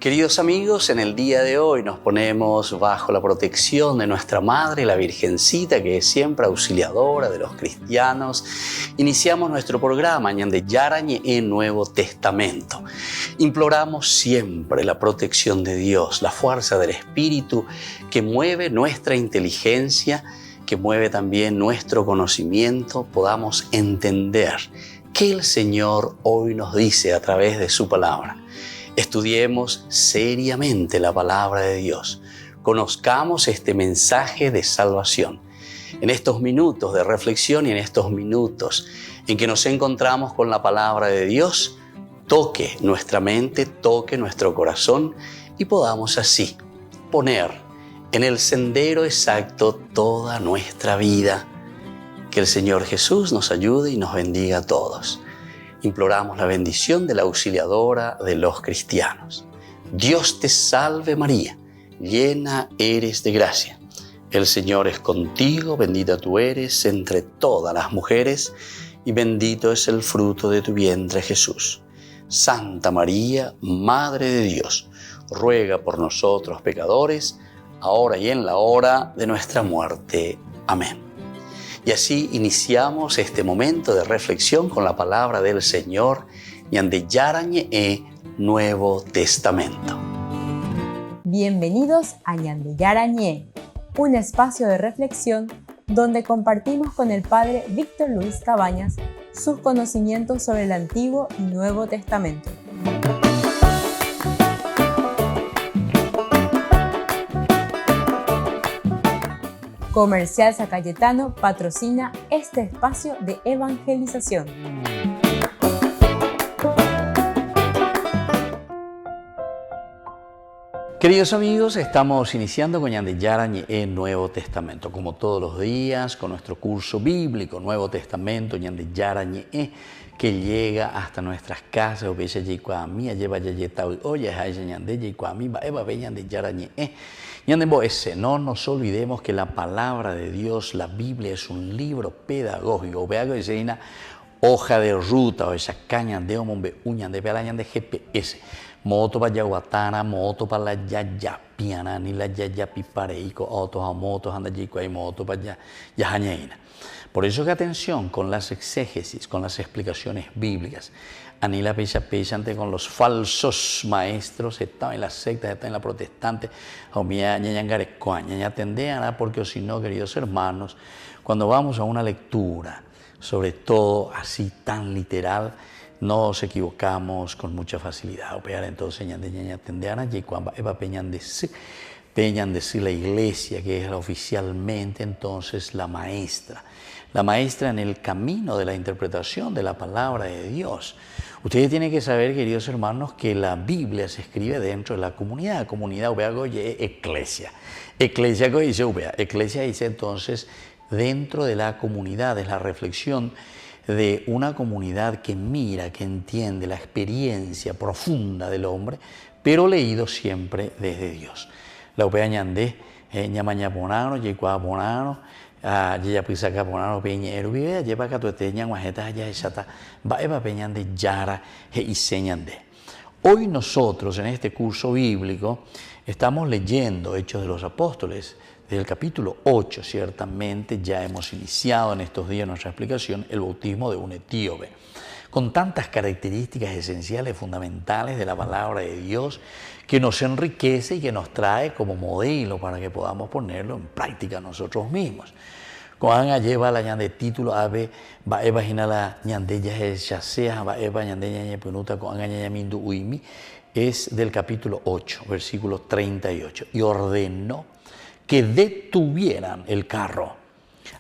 Queridos amigos, en el día de hoy nos ponemos bajo la protección de nuestra Madre, la Virgencita, que es siempre auxiliadora de los cristianos. Iniciamos nuestro programa Ñande Yarañe en Nuevo Testamento. Imploramos siempre la protección de Dios, la fuerza del Espíritu que mueve nuestra inteligencia, que mueve también nuestro conocimiento, podamos entender qué el Señor hoy nos dice a través de su palabra. Estudiemos seriamente la palabra de Dios. Conozcamos este mensaje de salvación. En estos minutos de reflexión y en estos minutos en que nos encontramos con la palabra de Dios, toque nuestra mente, toque nuestro corazón y podamos así poner en el sendero exacto toda nuestra vida. Que el Señor Jesús nos ayude y nos bendiga a todos. Imploramos la bendición de la auxiliadora de los cristianos. Dios te salve María, llena eres de gracia. El Señor es contigo, bendita tú eres entre todas las mujeres y bendito es el fruto de tu vientre Jesús. Santa María, Madre de Dios, ruega por nosotros pecadores, ahora y en la hora de nuestra muerte. Amén. Y así iniciamos este momento de reflexión con la palabra del Señor, Ñande Yarañe Nuevo Testamento. Bienvenidos a Ñande Yarañe, un espacio de reflexión donde compartimos con el Padre Víctor Luis Cabañas sus conocimientos sobre el Antiguo y Nuevo Testamento. Comercial San Cayetano patrocina este espacio de evangelización. Queridos amigos, estamos iniciando con Ñande Yarañe en Nuevo Testamento, como todos los días, con nuestro curso bíblico Nuevo Testamento, Ñande Yarañe, que llega hasta nuestras casas. No nos olvidemos que la palabra de Dios, la Biblia, es un libro pedagógico. Hoja de ruta, o esa caña de hombre, uña de pelaña de GPS. Moto para Yaguatana, moto para la Yayapiana, ni la Yayapipareico, autos a motos, anda y moto para Yajañeina. Por eso que atención con las exégesis, con las explicaciones bíblicas. Anila pecha ante con los falsos maestros, están en las sectas, están en la protestante, o mía ñañangarecoaña, ña tendean, porque si no, queridos hermanos, cuando vamos a una lectura, sobre todo así tan literal, nos equivocamos con mucha facilidad. O peor, entonces, ña tendean, y cuando peñan decir la iglesia, que es oficialmente entonces la maestra en el camino de la interpretación de la palabra de Dios. Ustedes tienen que saber, queridos hermanos, que la Biblia se escribe dentro de la comunidad. Comunidad, eclesia. Eclesia dice entonces dentro de la comunidad, es la reflexión de una comunidad que mira, que entiende la experiencia profunda del hombre, pero leído siempre desde Dios. La upea ñandé, ñamaña ponano, yecua ponano, ya pisaca ponano peñero, vive, lleva catueteña, guajetas, ya chata, va eva peñande, yara, y señande. Hoy nosotros en este curso bíblico estamos leyendo Hechos de los Apóstoles, desde el capítulo 8, ciertamente ya hemos iniciado en estos días nuestra explicación, el bautismo de un etíope, con tantas características esenciales, fundamentales de la palabra de Dios, que nos enriquece y que nos trae como modelo para que podamos ponerlo en práctica nosotros mismos. Cuando lleva la ñande título, ave, va imagina la ñande ya es chasea, va eva ñande ñañe penuta con ñaña mindu uimi, es del capítulo 8, versículo 38, y ordenó que detuvieran el carro.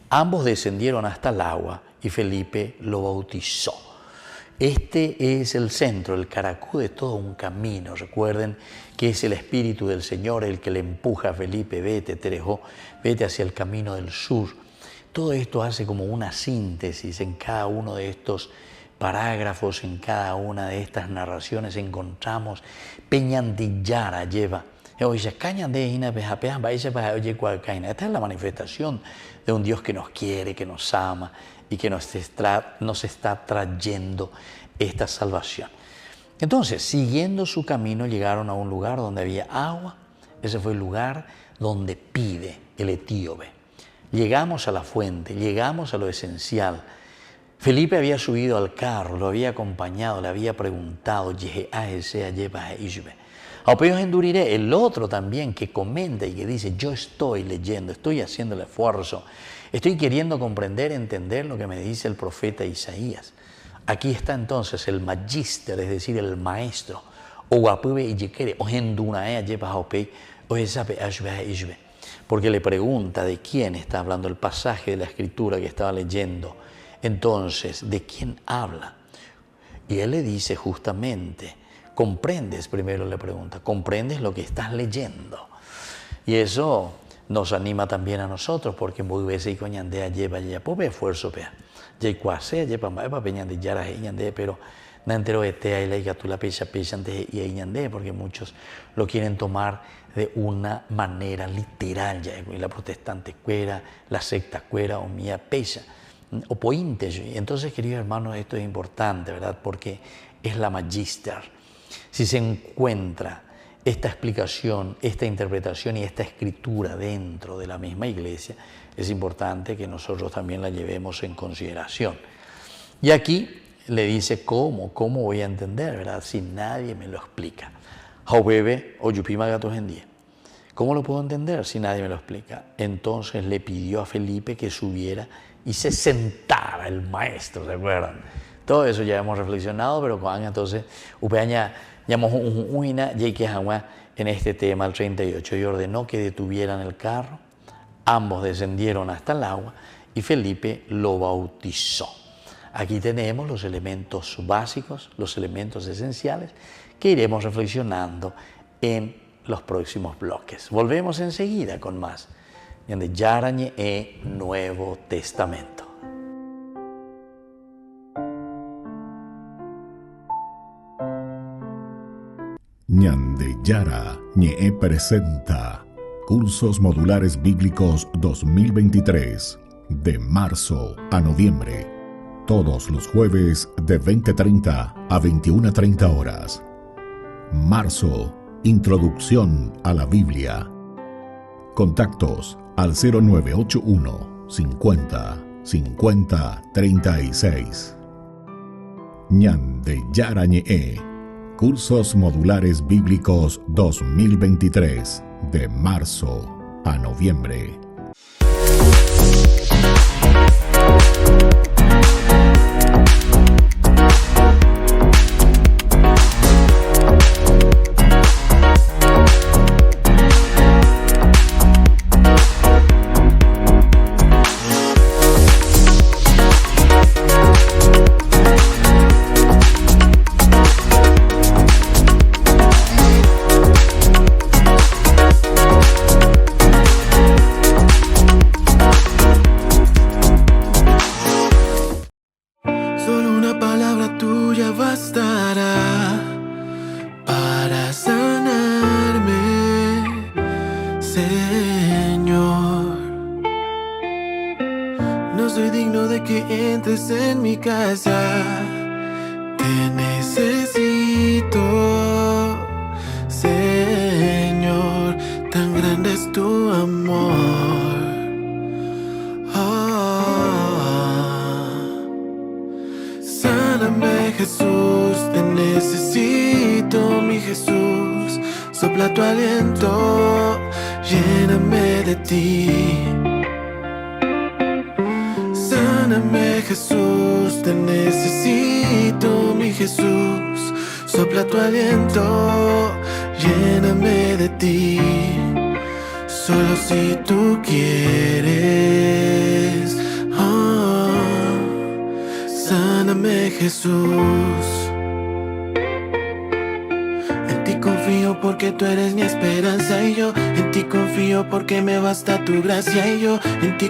Ambos descendieron hasta el agua y Felipe lo bautizó. Este es el centro, el caracú de todo un camino. Recuerden que es el Espíritu del Señor el que le empuja a Felipe, vete, Terejó, vete hacia el camino del sur. Todo esto hace como una síntesis en cada uno de estos parágrafos, en cada una de estas narraciones encontramos Peñandillara lleva. Esta es la manifestación de un Dios que nos quiere, que nos ama y que nos está trayendo esta salvación. Entonces, siguiendo su camino, llegaron a un lugar donde había agua. Ese fue el lugar donde pide el etíope. Llegamos a la fuente, llegamos a lo esencial. Felipe había subido al carro, lo había acompañado, le había preguntado, el otro también que comenta y que dice, yo estoy leyendo, estoy haciendo el esfuerzo, estoy queriendo comprender, entender lo que me dice el profeta Isaías. Aquí está entonces el magíster, es decir, el maestro, porque le pregunta de quién está hablando el pasaje de la escritura que estaba leyendo. Entonces, ¿de quién habla? Y él le dice justamente, ¿comprendes? Primero le pregunta, ¿comprendes lo que estás leyendo? Y eso nos anima también a nosotros, porque muy veces esfuerzo, pero no entero porque muchos lo quieren tomar de una manera literal, y la protestante cuera, la secta cuera o mía pesa. Entonces, queridos hermanos, esto es importante, ¿verdad? Porque es la magíster. Si se encuentra esta explicación, esta interpretación y esta escritura dentro de la misma iglesia, es importante que nosotros también la llevemos en consideración. Y aquí le dice, ¿cómo voy a entender, verdad? Si nadie me lo explica. ¿Cómo lo puedo entender si nadie me lo explica? Entonces le pidió a Felipe que subiera y se sentara el maestro, ¿se acuerdan? Todo eso ya hemos reflexionado, pero entonces, en este tema, el 38, y ordenó que detuvieran el carro. Ambos descendieron hasta el agua y Felipe lo bautizó. Aquí tenemos los elementos básicos, los elementos esenciales que iremos reflexionando en los próximos bloques. Volvemos enseguida con más de Yarañe e Nuevo Testamento. Ñande Yara Ñe presenta Cursos Modulares Bíblicos 2023 de marzo a noviembre, todos los jueves de 20:30 a 21:30 horas. Marzo, Introducción a la Biblia. Contactos al 0981 50 50 36. Ñande Yara Ñe Cursos Modulares Bíblicos 2023 de marzo a noviembre.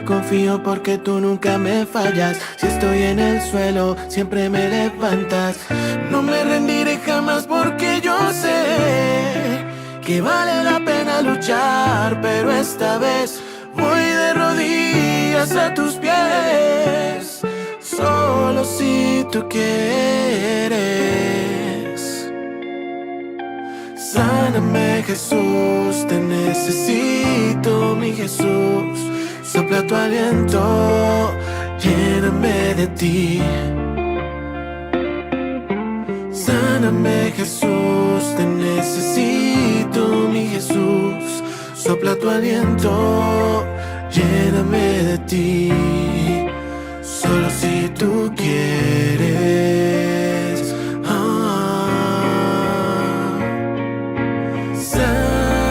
Confío porque tú nunca me fallas. Si estoy en el suelo, siempre me levantas. No me rendiré jamás porque yo sé que vale la pena luchar, pero esta vez voy de rodillas a tus pies. Solo si tú quieres. Sáname, Jesús, te necesito, mi Jesús. Sopla tu aliento, lléname de ti. Sáname, Jesús, te necesito, mi Jesús. Sopla tu aliento, lléname de ti. Solo si tú quieres. Sáname.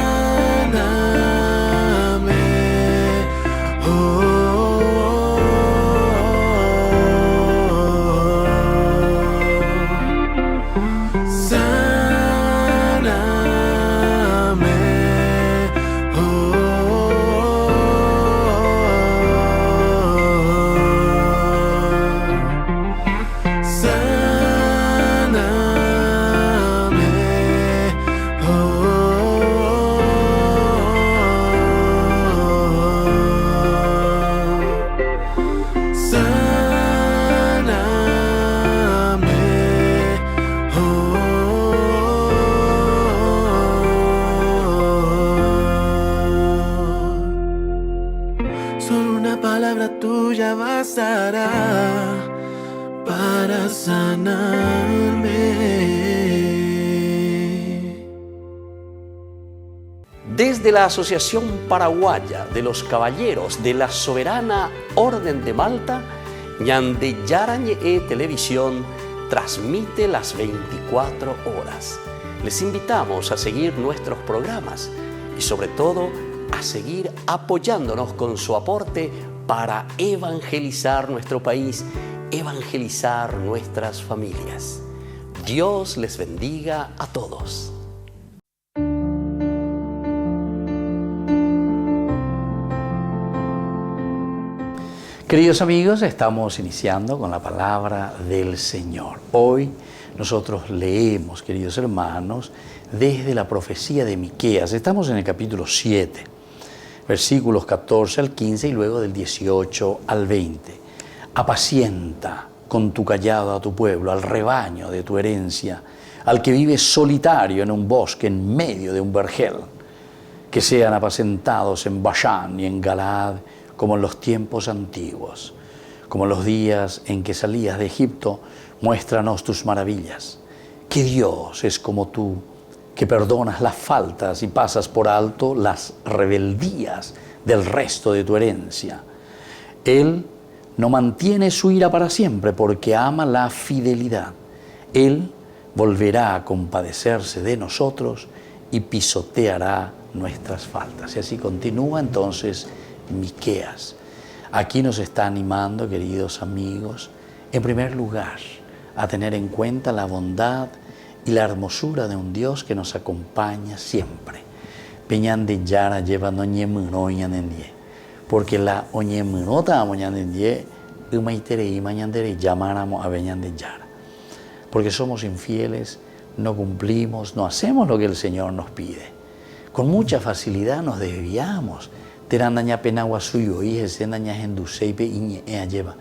Solo una palabra tuya bastará para sanarme. Desde la Asociación Paraguaya de los Caballeros de la Soberana Orden de Malta, Ñande Yara Ñe'e Televisión transmite las 24 horas. Les invitamos a seguir nuestros programas y sobre todo a seguir apoyándonos con su aporte para evangelizar nuestro país, evangelizar nuestras familias. Dios les bendiga a todos. Queridos amigos, estamos iniciando con la palabra del Señor. Hoy nosotros leemos, queridos hermanos, desde la profecía de Miqueas. Estamos en el capítulo 7, versículos 14 al 15 y luego del 18 al 20. Apacienta con tu cayado a tu pueblo, al rebaño de tu herencia, al que vive solitario en un bosque en medio de un vergel. Que sean apacentados en Bashán y en Galaad, como en los tiempos antiguos, como en los días en que salías de Egipto, muéstranos tus maravillas. Que Dios es como tú, que perdonas las faltas y pasas por alto las rebeldías del resto de tu herencia. Él no mantiene su ira para siempre porque ama la fidelidad. Él volverá a compadecerse de nosotros y pisoteará nuestras faltas. Y así continúa entonces Miqueas. Aquí nos está animando, queridos amigos, en primer lugar, a tener en cuenta la bondad y la hermosura de un Dios que nos acompaña siempre. Peñande Yara lleva noñemino ñanendie, porque la oñeminota moñanendie umaitere y mañandere llamáramos a Peñande Yara. Porque somos infieles, no cumplimos, no hacemos lo que el Señor nos pide. Con mucha facilidad nos desviamos. Terandaña penagua suyo y esendaña henduseipe y ñe lleva.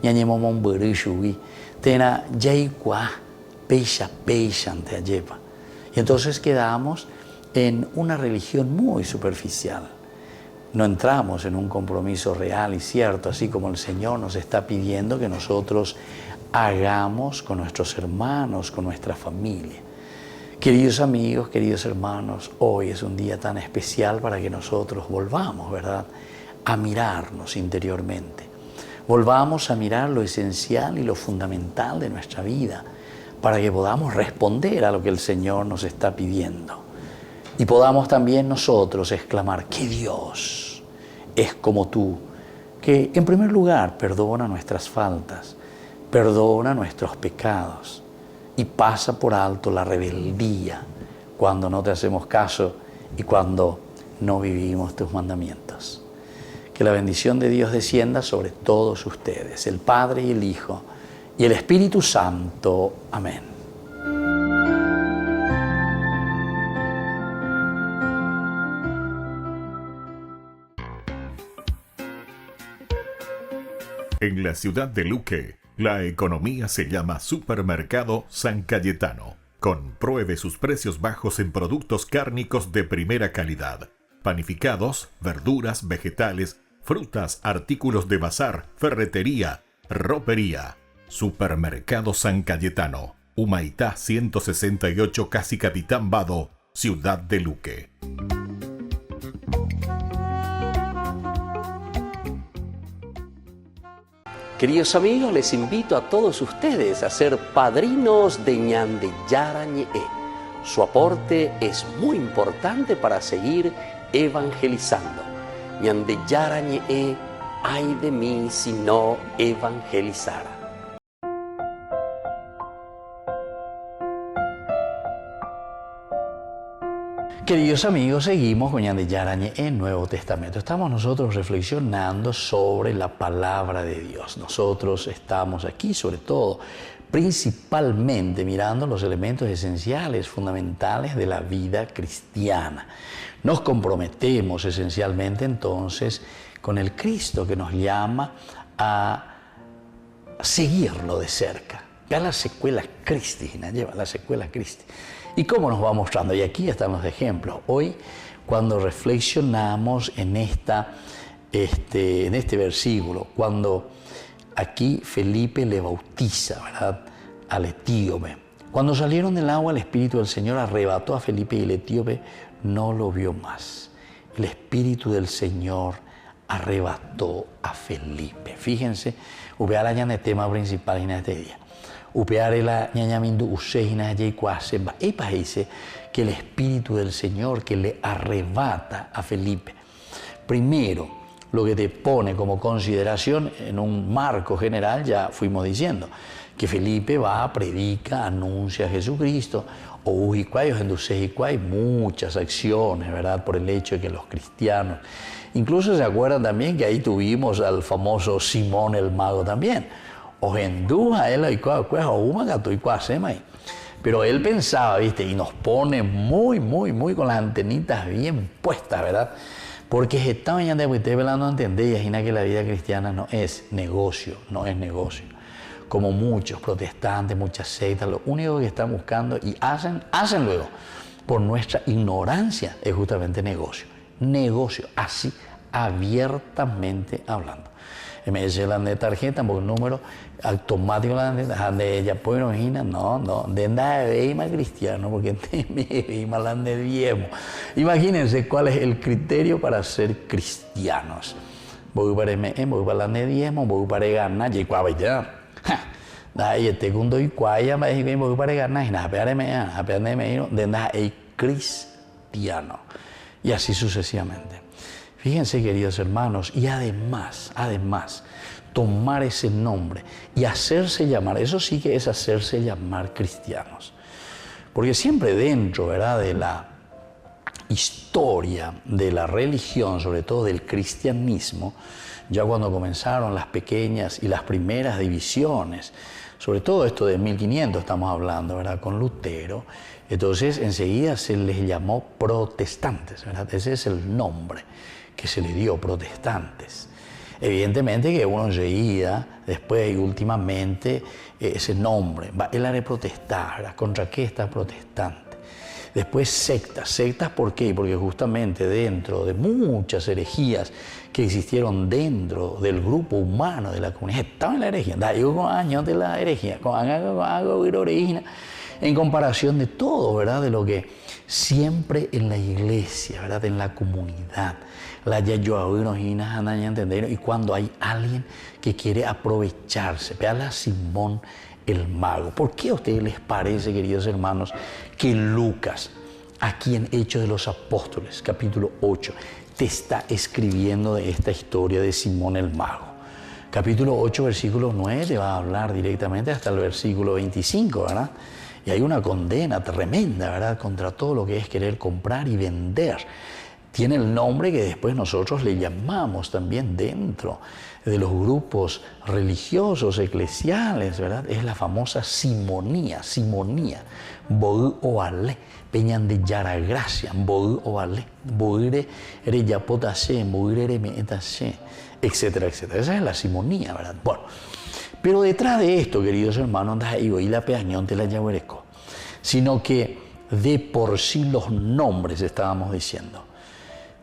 Ñañemo monberishui. Tena yaikua peisha ante lleva. Y entonces quedamos en una religión muy superficial. No entramos en un compromiso real y cierto, así como el Señor nos está pidiendo que nosotros hagamos con nuestros hermanos, con nuestra familia. Queridos amigos, queridos hermanos, hoy es un día tan especial para que nosotros volvamos, ¿verdad?, a mirarnos interiormente. Volvamos a mirar lo esencial y lo fundamental de nuestra vida para que podamos responder a lo que el Señor nos está pidiendo. Y podamos también nosotros exclamar que Dios es como tú, que en primer lugar perdona nuestras faltas, perdona nuestros pecados, y pasa por alto la rebeldía cuando no te hacemos caso y cuando no vivimos tus mandamientos. Que la bendición de Dios descienda sobre todos ustedes, el Padre y el Hijo y el Espíritu Santo. Amén. En la ciudad de Luque, la economía se llama Supermercado San Cayetano, Compruebe sus precios bajos en productos cárnicos de primera calidad. Panificados, verduras, vegetales, frutas, artículos de bazar, ferretería, ropería. Supermercado San Cayetano, Humaitá 168, Casi Capitán Vado, Ciudad de Luque. Queridos amigos, les invito a todos ustedes a ser padrinos de Ñande Yara Ñe'e. Su aporte es muy importante para seguir evangelizando. Ñande Yara Ñe'e, ay de mí si no evangelizara. Queridos amigos, seguimos con Ñande Yara Ñe'e en Nuevo Testamento. Estamos nosotros reflexionando sobre la palabra de Dios. Nosotros estamos aquí, sobre todo, principalmente mirando los elementos esenciales, fundamentales de la vida cristiana. Nos comprometemos esencialmente entonces con el Cristo que nos llama a seguirlo de cerca. Ya la secuela Christi, lleva la secuela Christi. ¿Y cómo nos va mostrando? Y aquí están los ejemplos. Hoy, cuando reflexionamos en este versículo, cuando aquí Felipe le bautiza, ¿verdad?, al etíope. Cuando salieron del agua, el Espíritu del Señor arrebató a Felipe y el etíope no lo vio más. El Espíritu del Señor arrebató a Felipe. Fíjense, hubiera el tema principal en este día. Upearela ñañamindu useina yeicuase va. Epa dice que el Espíritu del Señor que le arrebata a Felipe. Primero, lo que te pone como consideración en un marco general, ya fuimos diciendo, que Felipe va, predica, anuncia a Jesucristo, o ujicuayos hay muchas acciones, ¿verdad?, por el hecho de que los cristianos, incluso se acuerdan también que ahí tuvimos al famoso Simón el Mago también. Pero él pensaba, ¿viste? Y nos pone muy con las antenitas bien puestas, ¿verdad? Porque esta mañana de usted velando entender, imagina que la vida cristiana no es negocio. Como muchos protestantes, muchas sectas, lo único que están buscando y hacen luego, por nuestra ignorancia, es justamente negocio. Negocio, así abiertamente hablando. Me dice la de tarjeta, porque el número automático de ella, pues imagina, no, de nada de veima cristiano, porque te me veima la de diezmo. Imagínense cuál es el criterio para ser cristianos. Voy para la de diezmo, voy para ganar, y cuál ya. Y este segundo y cuaya me dice voy para ganar, y nada, de nada el cristiano. Y así sucesivamente. Fíjense, queridos hermanos, y además, tomar ese nombre y hacerse llamar, eso sí que es hacerse llamar cristianos. Porque siempre dentro, ¿verdad?, de la historia de la religión, sobre todo del cristianismo, ya cuando comenzaron las pequeñas y las primeras divisiones, sobre todo esto de 1500 estamos hablando, ¿verdad?, con Lutero, entonces enseguida se les llamó protestantes, ¿verdad? Ese es el nombre que se le dio, protestantes. Evidentemente que uno seguía después y últimamente ese nombre, él haré protestar, ¿contra qué está protestante? Después sectas, ¿por qué? Porque justamente dentro de muchas herejías que existieron dentro del grupo humano de la comunidad, estaba en la herejía, con años de la herejía, en comparación de todo, ¿verdad?, de lo que siempre en la iglesia, ¿verdad?, en la comunidad, y cuando hay alguien que quiere aprovecharse, vean a Simón el Mago. ¿Por qué a ustedes les parece, queridos hermanos, que Lucas, aquí en Hechos de los Apóstoles, capítulo 8, te está escribiendo de esta historia de Simón el Mago? Capítulo 8, versículo 9, te va a hablar directamente hasta el versículo 25, ¿verdad? Y hay una condena tremenda, ¿verdad?, contra todo lo que es querer comprar y vender. Tiene el nombre que después nosotros le llamamos también dentro de los grupos religiosos, eclesiales, ¿verdad? Es la famosa simonía. Bogu oale, peñan de yara gracia, bogu oale, boire ere yapotase, boire ere meetase, etcétera. Esa es la simonía, ¿verdad? Bueno, pero detrás de esto, queridos hermanos, y la peañón te la yaguereco. sino que de por sí los nombres estábamos diciendo.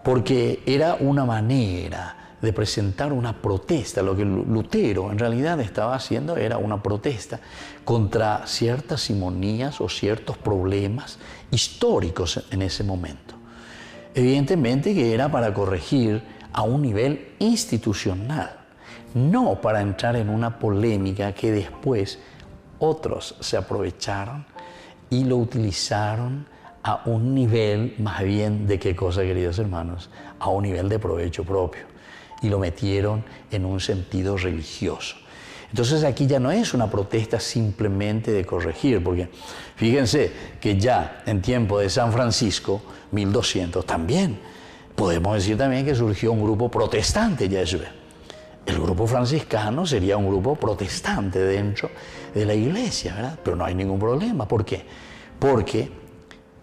Porque era una manera de presentar una protesta. Lo que Lutero en realidad estaba haciendo era una protesta contra ciertas simonías o ciertos problemas históricos en ese momento. Evidentemente que era para corregir a un nivel institucional, no para entrar en una polémica que después otros se aprovecharon y lo utilizaron a un nivel más bien de qué cosa, queridos hermanos, a un nivel de provecho propio, y lo metieron en un sentido religioso. Entonces aquí ya no es una protesta simplemente de corregir, porque fíjense que ya en tiempo de San Francisco, 1200, también podemos decir también que surgió un grupo protestante Yeshua. El grupo franciscano sería un grupo protestante dentro de la iglesia, ¿verdad? Pero no hay ningún problema. ¿Por qué? Porque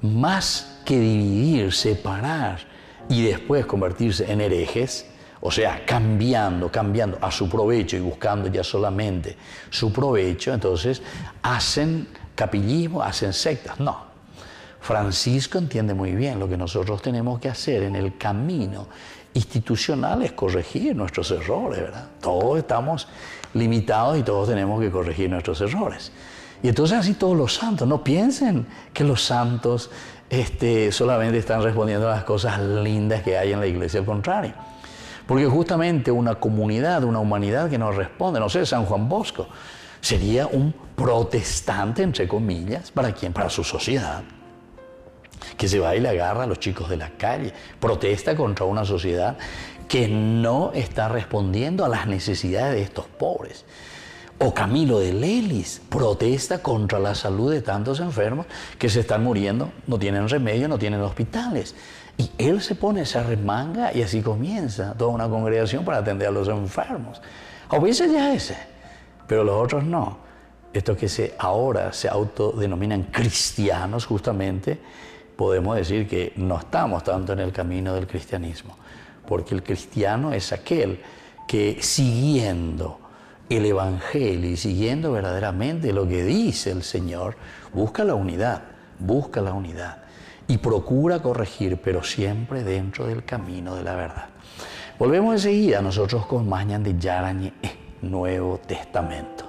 más que dividir, separar y después convertirse en herejes, o sea, cambiando a su provecho y buscando ya solamente su provecho, entonces hacen capillismo, hacen sectas. No. Francisco entiende muy bien lo que nosotros tenemos que hacer en el camino institucional es corregir nuestros errores, ¿verdad? Todos estamos limitados y todos tenemos que corregir nuestros errores. Y entonces así todos los santos, no piensen que los santos solamente están respondiendo a las cosas lindas que hay en la iglesia, al contrario. Porque justamente una comunidad, una humanidad que nos responde, no sé, San Juan Bosco, sería un protestante, entre comillas, ¿para quién? Para su sociedad. Que se va y le agarra a los chicos de la calle, protesta contra una sociedad que no está respondiendo a las necesidades de estos pobres. O Camilo de Lelis protesta contra la salud de tantos enfermos que se están muriendo, no tienen remedio, no tienen hospitales. Y él se pone esa remanga y así comienza toda una congregación para atender a los enfermos. A veces ya ese, pero los otros no. Estos que ahora se autodenominan cristianos justamente, podemos decir que no estamos tanto en el camino del cristianismo, porque el cristiano es aquel que siguiendo el Evangelio y siguiendo verdaderamente lo que dice el Señor, busca la unidad y procura corregir, pero siempre dentro del camino de la verdad. Volvemos enseguida nosotros con Mañan de Yarañe, Nuevo Testamento.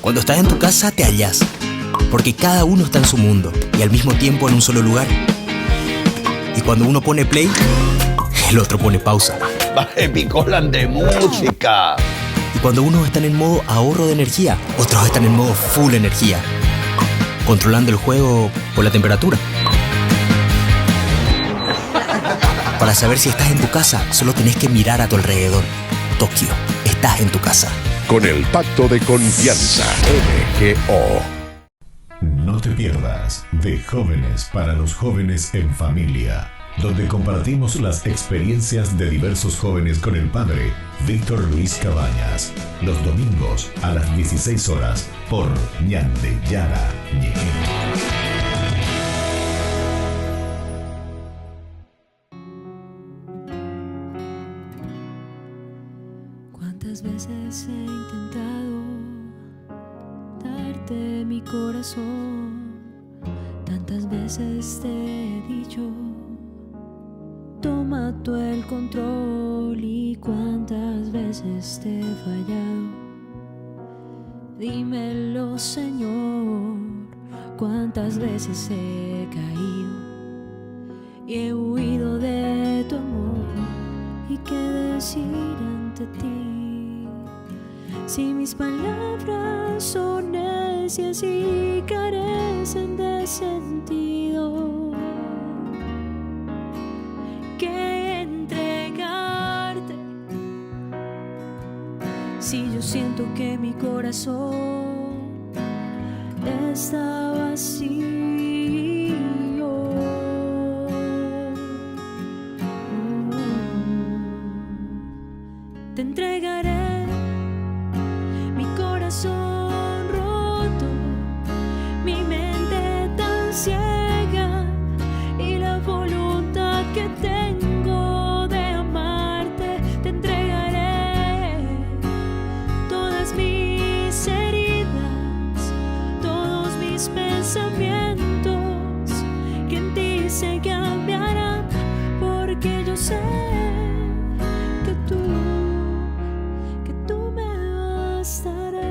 Cuando estás en tu casa te hallas, porque cada uno está en su mundo y al mismo tiempo en un solo lugar. Y cuando uno pone play, el otro pone pausa. Picolan de música. Y cuando unos están en modo ahorro de energía, otros están en modo full energía, controlando el juego por la temperatura. Para saber si estás en tu casa, solo tenés que mirar a tu alrededor. Tokio, estás en tu casa. Con el Pacto de Confianza, MGO. No te pierdas de Jóvenes para los Jóvenes en Familia, donde compartimos las experiencias de diversos jóvenes con el padre Víctor Luis Cabañas, los domingos a las 16 horas por Ñande Yara Ñeje. ¿Cuántas veces he intentado darte mi corazón? Tantas veces te he dicho, toma tú el control. Y cuántas veces te he fallado, dímelo, Señor. Cuántas veces he caído y he huido de tu amor. ¿Y qué decir ante ti? Si mis palabras son necias y carecen de sentido, ¿qué entregarte? Si yo siento que mi corazón está vacío, te entregaré mi corazón roto, mi mente tan ciega y la voluntad que tengo de todas mis heridas, todos mis pensamientos, que en ti se cambiarán, porque yo sé que tú me bastarás.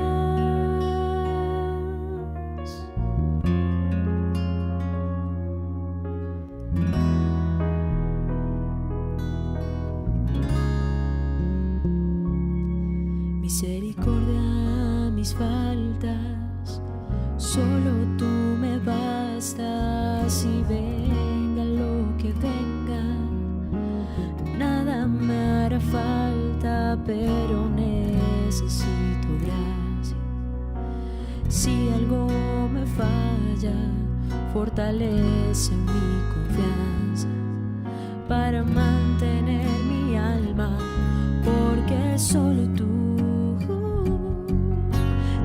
Misericordia, mis faltas, solo tú me bastas, y venga lo que venga, nada me hará falta, pero necesito gracia. Si algo me falla, fortalece mi confianza para mantener mi alma, porque solo tú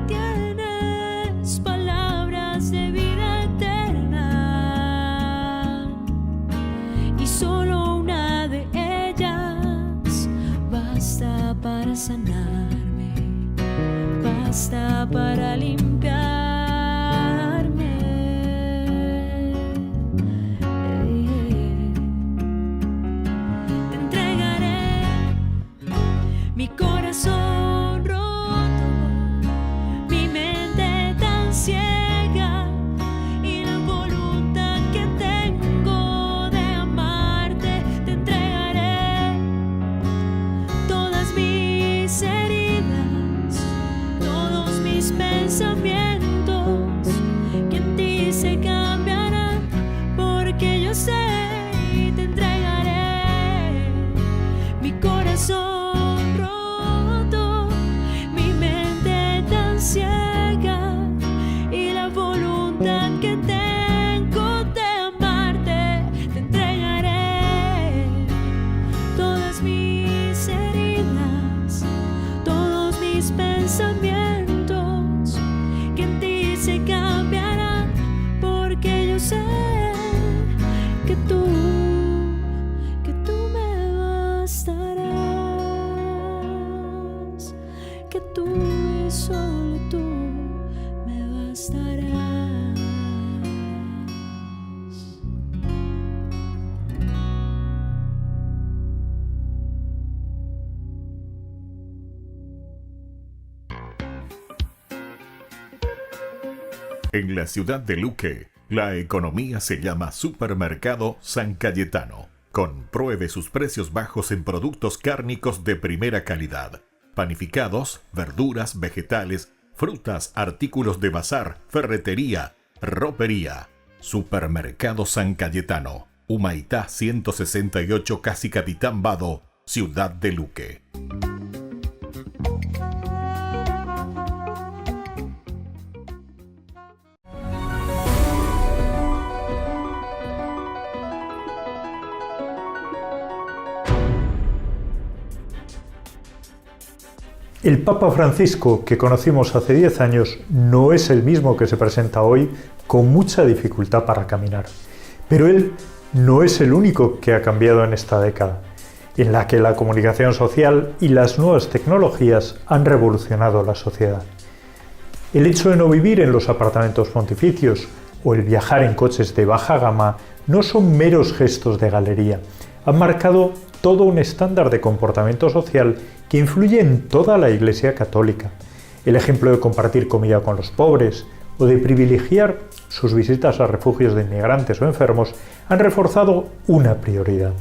tienes palabras de vida eterna, y solo una de ellas basta para sanarme, basta para limpiarme. Te entregaré mi corazón roto, mi mente tan ciega, y la voluntad que tengo de amarte. Te entregaré todas mis heridas, todos mis pensamientos, que en ti se cambiarán, porque yo sé. Y te entregaré mi corazón roto, mi mente tan ciega, y la voluntad que tengo de amarte. Te entregaré todas mis heridas, todos mis pensamientos, que en ti se cambiarán, porque yo sé que tú me bastarás, que tú y solo tú me bastarás. En la ciudad de Luque, la economía se llama Supermercado San Cayetano. Compruebe sus precios bajos en productos cárnicos de primera calidad. Panificados, verduras, vegetales, frutas, artículos de bazar, ferretería, ropería. Supermercado San Cayetano, Humaitá 168, Casi Capitán Vado, ciudad de Luque. El Papa Francisco que conocimos hace 10 años no es el mismo que se presenta hoy, con mucha dificultad para caminar. Pero él no es el único que ha cambiado en esta década, en la que la comunicación social y las nuevas tecnologías han revolucionado la sociedad. El hecho de no vivir en los apartamentos pontificios o el viajar en coches de baja gama no son meros gestos de galería. Han marcado todo un estándar de comportamiento social que influye en toda la Iglesia católica. El ejemplo de compartir comida con los pobres o de privilegiar sus visitas a refugios de inmigrantes o enfermos han reforzado una prioridad.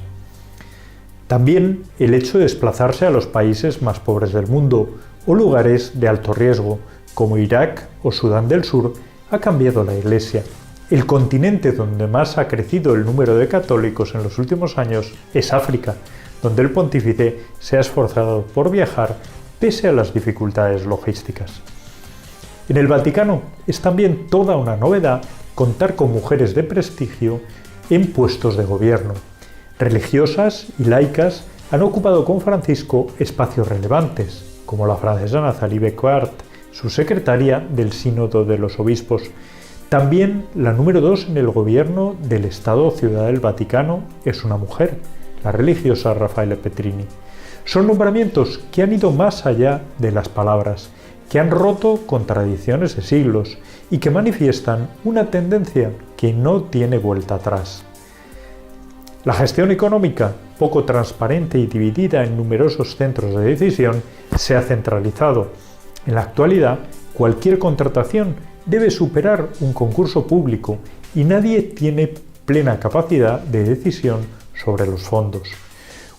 También el hecho de desplazarse a los países más pobres del mundo o lugares de alto riesgo, como Irak o Sudán del Sur, ha cambiado la Iglesia. El continente donde más ha crecido el número de católicos en los últimos años es África, donde el pontífice se ha esforzado por viajar pese a las dificultades logísticas. En el Vaticano es también toda una novedad contar con mujeres de prestigio en puestos de gobierno. Religiosas y laicas han ocupado con Francisco espacios relevantes, como la francesa Nathalie Becquart, su secretaria del Sínodo de los Obispos. También la número 2 en el gobierno del Estado Ciudad del Vaticano es una mujer, la religiosa Raffaele Petrini. Son nombramientos que han ido más allá de las palabras, que han roto con tradiciones de siglos y que manifiestan una tendencia que no tiene vuelta atrás. La gestión económica, poco transparente y dividida en numerosos centros de decisión, se ha centralizado. En la actualidad, cualquier contratación debe superar un concurso público y nadie tiene plena capacidad de decisión sobre los fondos.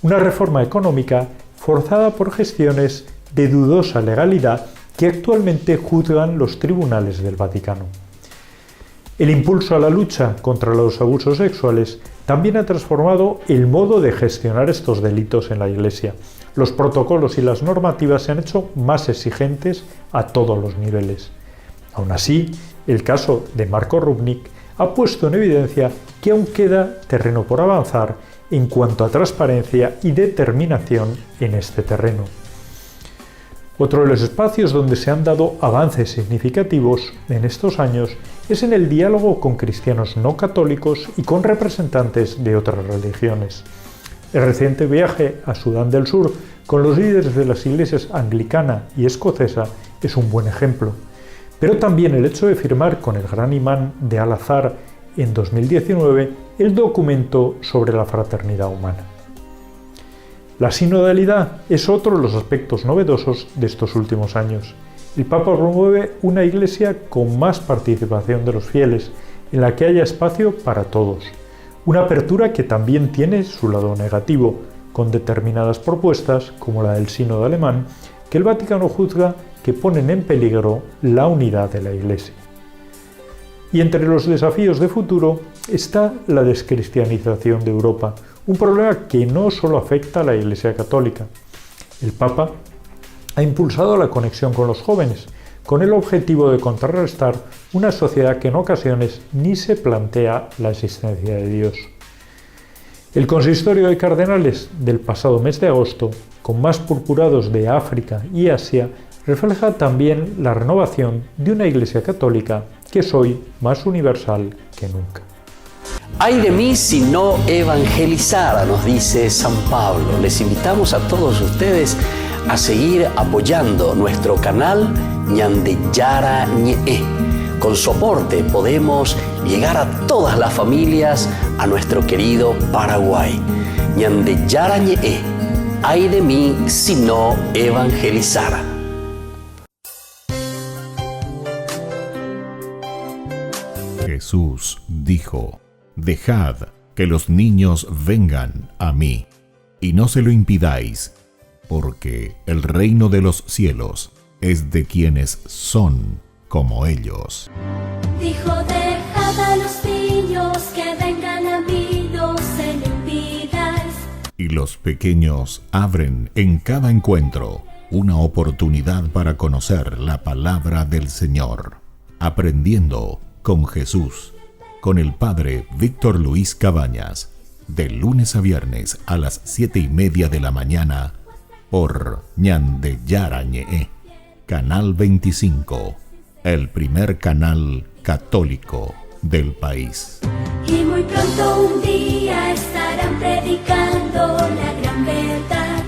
Una reforma económica forzada por gestiones de dudosa legalidad que actualmente juzgan los tribunales del Vaticano. El impulso a la lucha contra los abusos sexuales también ha transformado el modo de gestionar estos delitos en la Iglesia. Los protocolos y las normativas se han hecho más exigentes a todos los niveles. Aún así, el caso de Marco Rupnik ha puesto en evidencia que aún queda terreno por avanzar en cuanto a transparencia y determinación en este terreno. Otro de los espacios donde se han dado avances significativos en estos años es en el diálogo con cristianos no católicos y con representantes de otras religiones. El reciente viaje a Sudán del Sur con los líderes de las iglesias anglicana y escocesa es un buen ejemplo, pero también el hecho de firmar con el gran imán de Al-Azhar en 2019 el documento sobre la fraternidad humana. La sinodalidad es otro de los aspectos novedosos de estos últimos años. El Papa promueve una iglesia con más participación de los fieles, en la que haya espacio para todos. Una apertura que también tiene su lado negativo, con determinadas propuestas, como la del sínodo alemán, que el Vaticano juzga que ponen en peligro la unidad de la Iglesia. Y entre los desafíos de futuro está la descristianización de Europa, un problema que no solo afecta a la Iglesia católica. El Papa ha impulsado la conexión con los jóvenes, con el objetivo de contrarrestar una sociedad que en ocasiones ni se plantea la existencia de Dios. El consistorio de cardenales del pasado mes de agosto, con más purpurados de África y Asia, refleja también la renovación de una Iglesia católica que es hoy más universal que nunca. Ay de mí si no evangelizara, nos dice San Pablo. Les invitamos a todos ustedes a seguir apoyando nuestro canal Ñande Yara Ñe. Con su aporte podemos llegar a todas las familias a nuestro querido Paraguay. Ñande Yara Ñe. Ay de mí si no evangelizara. Jesús dijo: Dejad que los niños vengan a mí, y no se lo impidáis, porque el reino de los cielos es de quienes son como ellos. Dijo, dejad a los niños que vengan a mí, no se lo impidáis. Y los pequeños abren en cada encuentro una oportunidad para conocer la palabra del Señor, aprendiendo con Jesús, con el Padre Víctor Luis Cabañas, de lunes a viernes a las 7:30 de la mañana, por Ñande Yara Ñe, Canal 25, el primer canal católico del país. Y muy pronto un día estarán predicando la gran verdad.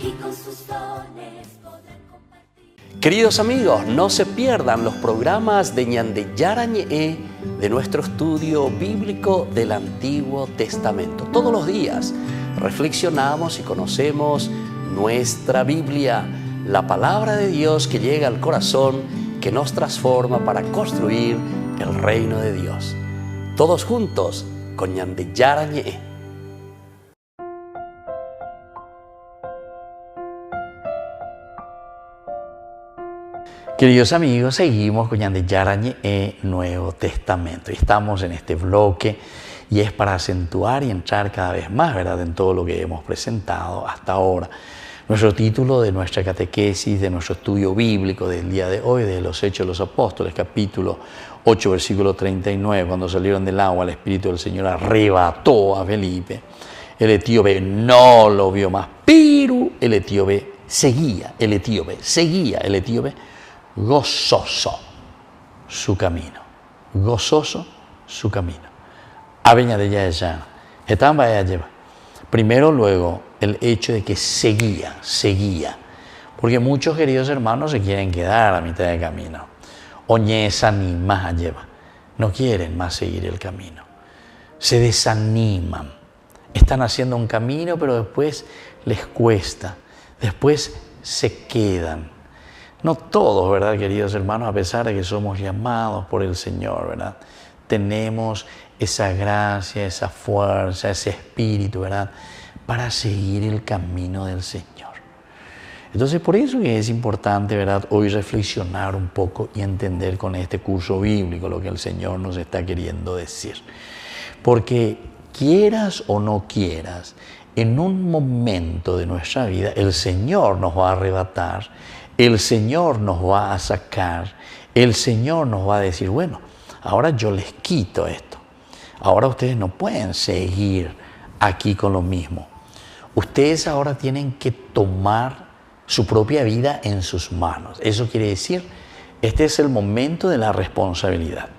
Y con sus dones podrán compartir. Queridos amigos, no se pierdan los programas de Ñande Yara Ñe de nuestro estudio bíblico del Antiguo Testamento. Todos los días reflexionamos y conocemos nuestra Biblia, la palabra de Dios que llega al corazón, que nos transforma para construir el reino de Dios. Todos juntos con Ñande Yara Ñe. Queridos amigos, seguimos con Ñande Yara Ñe, Nuevo Testamento. Y estamos en este bloque y es para acentuar y entrar cada vez más, ¿verdad?, en todo lo que hemos presentado hasta ahora. Nuestro título de nuestra catequesis, de nuestro estudio bíblico del día de hoy, de los Hechos de los Apóstoles, capítulo 8, versículo 39, cuando salieron del agua, el Espíritu del Señor arrebató a Felipe. El etíope no lo vio más, pero el etíope seguía gozoso su camino, Aveña de ella, primero, luego, el hecho de que seguía. Porque muchos, queridos hermanos, se quieren quedar a mitad de camino. O más lleva. No quieren más seguir el camino. Se desaniman. Están haciendo un camino, pero después les cuesta. Después se quedan. No todos, ¿verdad, queridos hermanos? A pesar de que somos llamados por el Señor, ¿verdad? Tenemos esa gracia, esa fuerza, ese espíritu, ¿verdad? Para seguir el camino del Señor. Entonces, por eso que es importante, ¿verdad?, hoy reflexionar un poco y entender con este curso bíblico lo que el Señor nos está queriendo decir. Porque quieras o no quieras, en un momento de nuestra vida, el Señor nos va a arrebatar, el Señor nos va a sacar, el Señor nos va a decir, bueno, ahora yo les quito esto. Ahora ustedes no pueden seguir aquí con lo mismo. Ustedes ahora tienen que tomar su propia vida en sus manos. Eso quiere decir, este es el momento de la responsabilidad.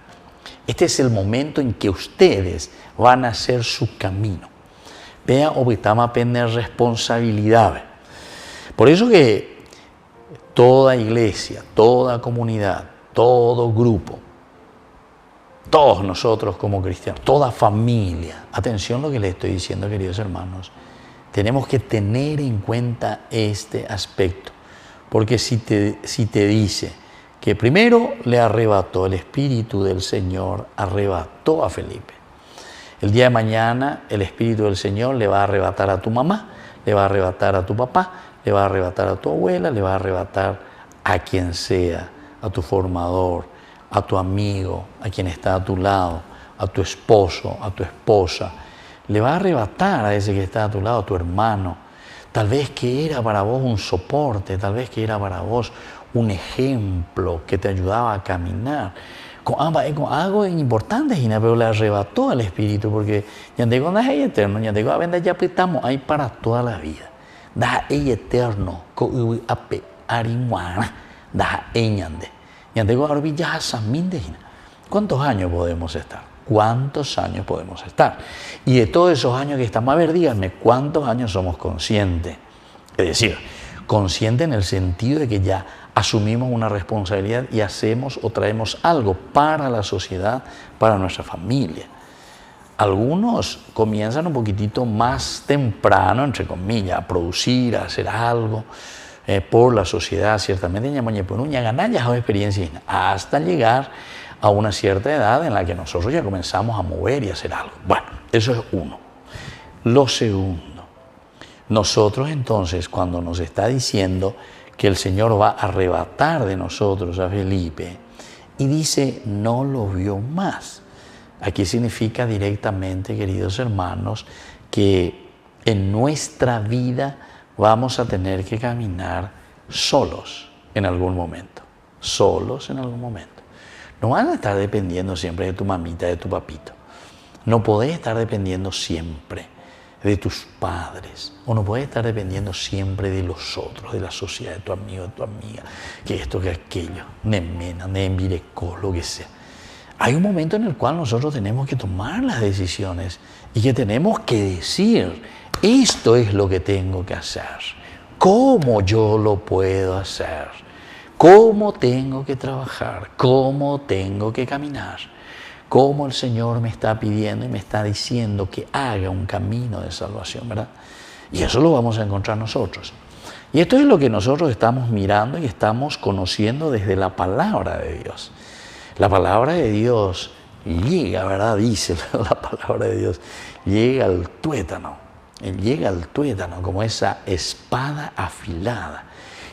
Este es el momento en que ustedes van a hacer su camino. Vea, obitama tener responsabilidad. Por eso que toda iglesia, toda comunidad, todo grupo, todos nosotros como cristianos, toda familia, atención lo que les estoy diciendo, queridos hermanos, tenemos que tener en cuenta este aspecto. Porque si te dice que primero le arrebató el Espíritu del Señor, arrebató a Felipe. El día de mañana el Espíritu del Señor le va a arrebatar a tu mamá, le va a arrebatar a tu papá, le va a arrebatar a tu abuela, le va a arrebatar a quien sea, a tu formador, a tu amigo, a quien está a tu lado, a tu esposo, a tu esposa. Le va a arrebatar a ese que está a tu lado, a tu hermano. Tal vez que era para vos un soporte, tal vez que era para vos un ejemplo que te ayudaba a caminar. Con algo importante, pero le arrebató al Espíritu, porque ya digo, no es eterno, ya digo, ya estamos ahí para toda la vida. Da eterno, ¿cuántos años podemos estar? ¿Cuántos años podemos estar? Y de todos esos años que estamos, a ver, díganme, ¿cuántos años somos conscientes? Es decir, consciente en el sentido de que ya asumimos una responsabilidad y hacemos o traemos algo para la sociedad, para nuestra familia. Algunos comienzan un poquitito más temprano, entre comillas, a producir, a hacer algo por la sociedad, ciertamente, hasta llegar a una cierta edad en la que nosotros ya comenzamos a mover y a hacer algo. Bueno, eso es uno. Lo segundo, nosotros entonces, cuando nos está diciendo que el Señor va a arrebatar de nosotros a Felipe, y dice, no lo vio más. Aquí significa directamente, queridos hermanos, que en nuestra vida vamos a tener que caminar solos en algún momento. Solos en algún momento. No van a estar dependiendo siempre de tu mamita, de tu papito. No podés estar dependiendo siempre de tus padres. O no podés estar dependiendo siempre de los otros, de la sociedad, de tu amigo, de tu amiga, que esto, que aquello, nemena, nembirecó, lo que sea. Hay un momento en el cual nosotros tenemos que tomar las decisiones y que tenemos que decir, esto es lo que tengo que hacer. ¿Cómo yo lo puedo hacer? ¿Cómo tengo que trabajar? ¿Cómo tengo que caminar? ¿Cómo el Señor me está pidiendo y me está diciendo que haga un camino de salvación, ¿verdad? Y eso lo vamos a encontrar nosotros. Y esto es lo que nosotros estamos mirando y estamos conociendo desde la palabra de Dios. La palabra de Dios llega, ¿verdad? Dice la palabra de Dios, llega al tuétano. Él llega al tuétano como esa espada afilada.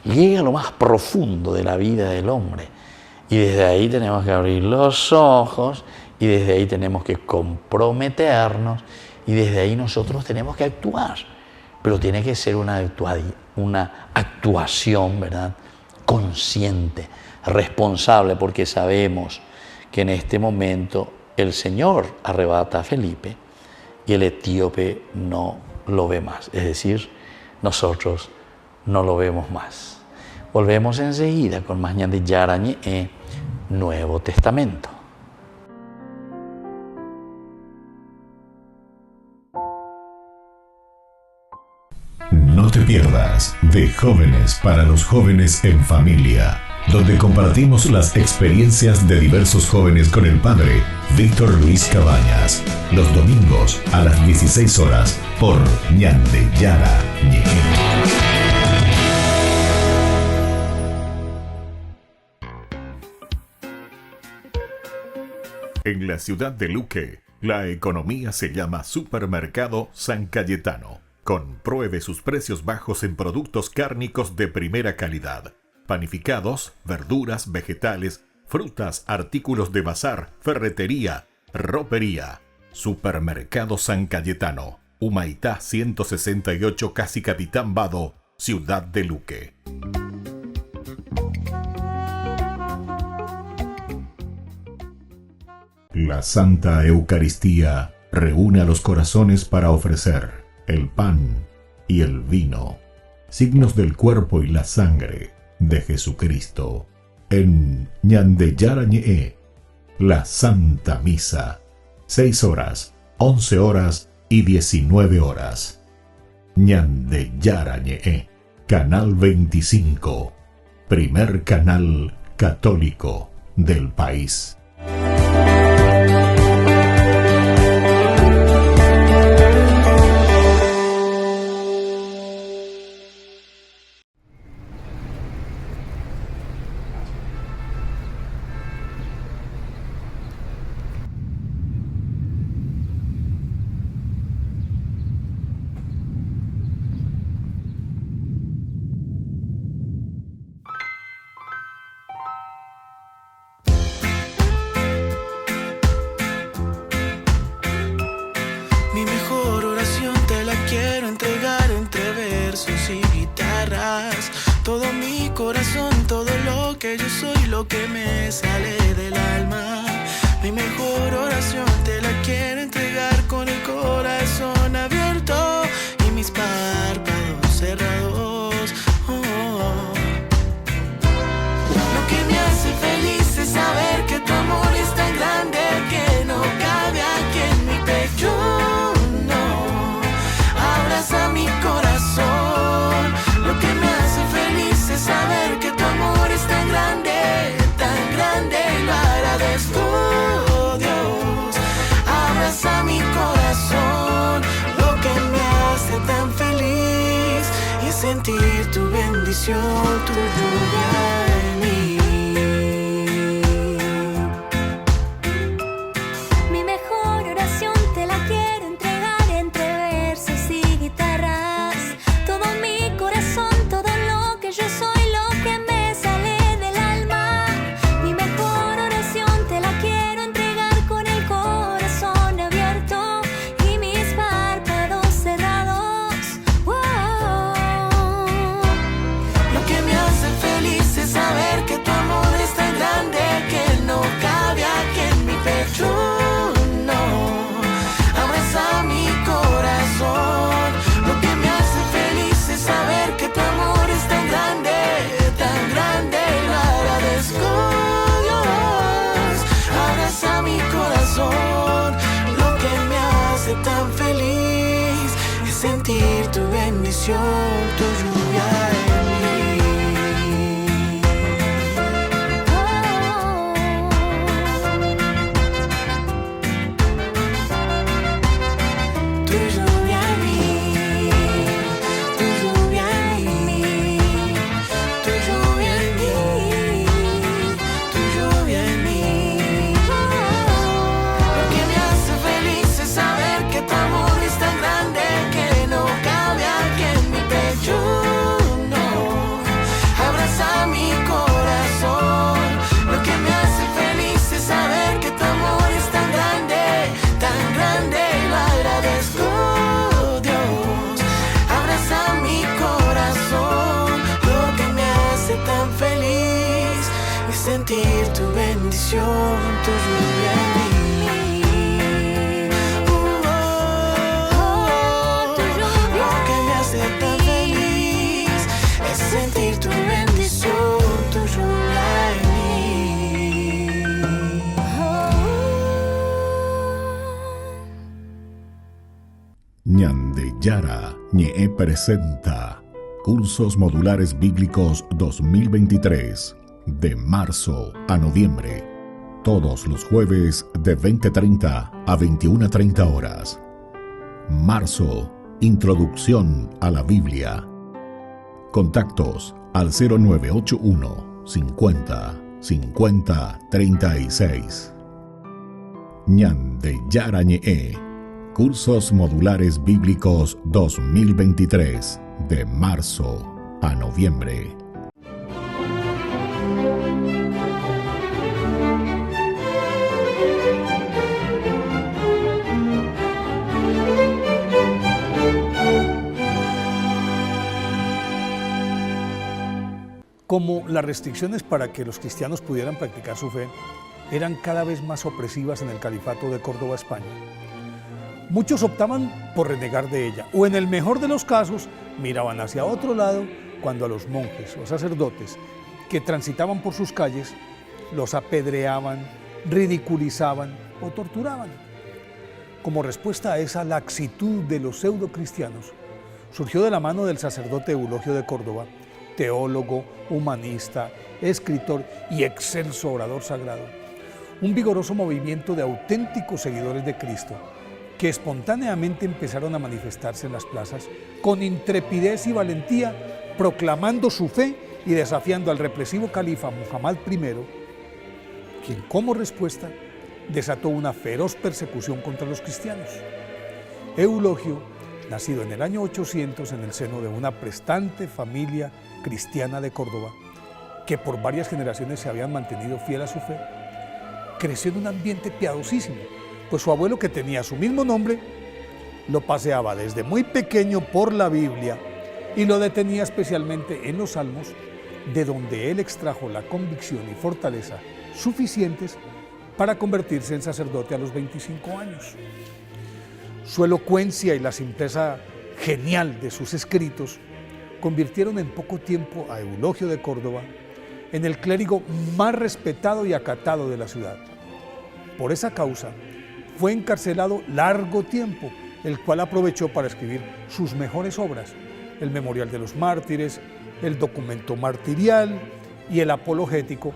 Llega a lo más profundo de la vida del hombre. Y desde ahí tenemos que abrir los ojos y desde ahí tenemos que comprometernos y desde ahí nosotros tenemos que actuar. Pero tiene que ser una actuación, ¿verdad?, consciente, responsable, porque sabemos que en este momento el Señor arrebata a Felipe y el etíope no lo ve más. Es decir, nosotros no lo vemos más. Volvemos enseguida con más ñande Yarañe Nuevo Testamento. No te pierdas De Jóvenes para los Jóvenes en Familia, donde compartimos las experiencias de diversos jóvenes con el padre Víctor Luis Cabañas, los domingos a las 16 horas por Ñande Yara Ñe'e. En la ciudad de Luque, la economía se llama Supermercado San Cayetano. Compruebe sus precios bajos en productos cárnicos de primera calidad. Panificados, verduras, vegetales, frutas, artículos de bazar, ferretería, ropería. Supermercado San Cayetano, Humaitá 168, Casi Capitán Vado, ciudad de Luque. La Santa Eucaristía reúne a los corazones para ofrecer el pan y el vino, signos del cuerpo y la sangre de Jesucristo. En Ñande Yara Ñe'e, la Santa Misa, 6 horas, 11 horas y 19 horas. Ñande Yara Ñe'e, Canal 25, primer canal católico del país. Mi mejor oración te la quiero entregar entre versos y guitarras. Todo mi corazón, todo lo que yo soy, lo que me sale del alma. Mi mejor oración te la quiero entregar con el corazón abierto y mis párpados cerrados. Lo que me hace feliz es saber que tu amor es tan grande que no cabe aquí en mi pecho. Abraza mi corazón. Lo que me hace feliz es saber que tu amor es tan grande y lo agradezco, Dios. Abraza mi corazón. Lo que me hace tan feliz es sentir tu bendición, tu lluvia en mí. Mi mejor oración te la quiero entregar entre versos y guitarras. Todo mi corazón, todo lo que yo soy, lo que me sale del alma. Mi mejor oración te la quiero entregar con el corazón abierto y mis párpados cerrados. Lo que me hace feliz es saber que tu amor es tan grande que no cabe aquí en mi pecho. No, abraza mi corazón. Lo que me hace feliz es saber que tu amor es tan grande y lo agradezco, Dios. Abraza mi corazón. Lo que me hace tan feliz es sentir tu bendición, tu lluvia en mí. Tu lluvia en mí, tu lluvia en mí, tu lluvia en mí, tu lluvia en mí. Lo que me hace feliz es saber que tu amor es tan grande que no cabe aquí en mi pecho. No, abraza mi corazón. Lo que me hace feliz es saber que tu amor es tan grande y lo agradezco, Dios. Abraza mi corazón. Lo que me hace tan feliz es sentir tu bendición, tu lluvia en mí. Lo que me hace tan feliz es sentir tu bendición, tu lluvia en mí. Ñande Yara Ñe'e presenta Cursos Modulares Bíblicos 2023, de marzo a noviembre. Todos los jueves de 20:30 a 21:30 horas. Marzo, Introducción a la Biblia. Contactos al 0981 50 50 36. Ñande Yarañe. Cursos Modulares Bíblicos 2023, de marzo a noviembre. Como las restricciones para que los cristianos pudieran practicar su fe eran cada vez más opresivas en el califato de Córdoba, España, muchos optaban por renegar de ella, o en el mejor de los casos, miraban hacia otro lado cuando a los monjes o sacerdotes que transitaban por sus calles los apedreaban, ridiculizaban o torturaban. Como respuesta a esa laxitud de los pseudocristianos, surgió de la mano del sacerdote Eulogio de Córdoba, teólogo, humanista, escritor y excelso orador sagrado, un vigoroso movimiento de auténticos seguidores de Cristo, que espontáneamente empezaron a manifestarse en las plazas con intrepidez y valentía, proclamando su fe y desafiando al represivo califa Muhammad I, quien como respuesta desató una feroz persecución contra los cristianos. Eulogio, nacido en el año 800 en el seno de una prestante familia cristiana de Córdoba, que por varias generaciones se habían mantenido fiel a su fe, creció en un ambiente piadosísimo, pues su abuelo, que tenía su mismo nombre, lo paseaba desde muy pequeño por la Biblia y lo detenía especialmente en los Salmos, de donde él extrajo la convicción y fortaleza suficientes para convertirse en sacerdote a los 25 años. Su elocuencia y la simpleza genial de sus escritos convirtieron en poco tiempo a Eulogio de Córdoba en el clérigo más respetado y acatado de la ciudad. Por esa causa, fue encarcelado largo tiempo, el cual aprovechó para escribir sus mejores obras, el Memorial de los Mártires, el Documento Martirial y el Apologético,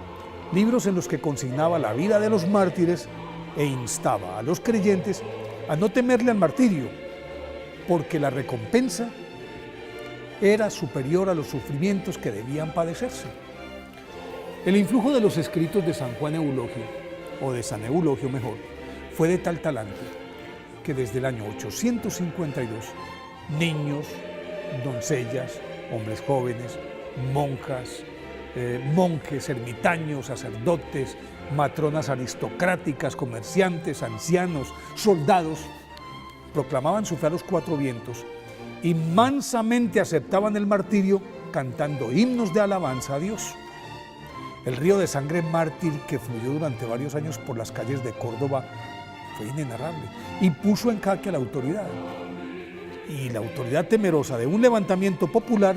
libros en los que consignaba la vida de los mártires e instaba a los creyentes a no temerle al martirio, porque la recompensa era superior a los sufrimientos que debían padecerse. El influjo de los escritos de San Juan Eulogio, o de San Eulogio mejor, fue de tal talante que desde el año 852 niños, doncellas, hombres jóvenes, monjas, monjes, ermitaños, sacerdotes, matronas aristocráticas, comerciantes, ancianos, soldados, proclamaban su fe a los cuatro vientos y mansamente aceptaban el martirio cantando himnos de alabanza a Dios. El río de sangre mártir que fluyó durante varios años por las calles de Córdoba fue inenarrable y puso en jaque a la autoridad. Y la autoridad, temerosa de un levantamiento popular,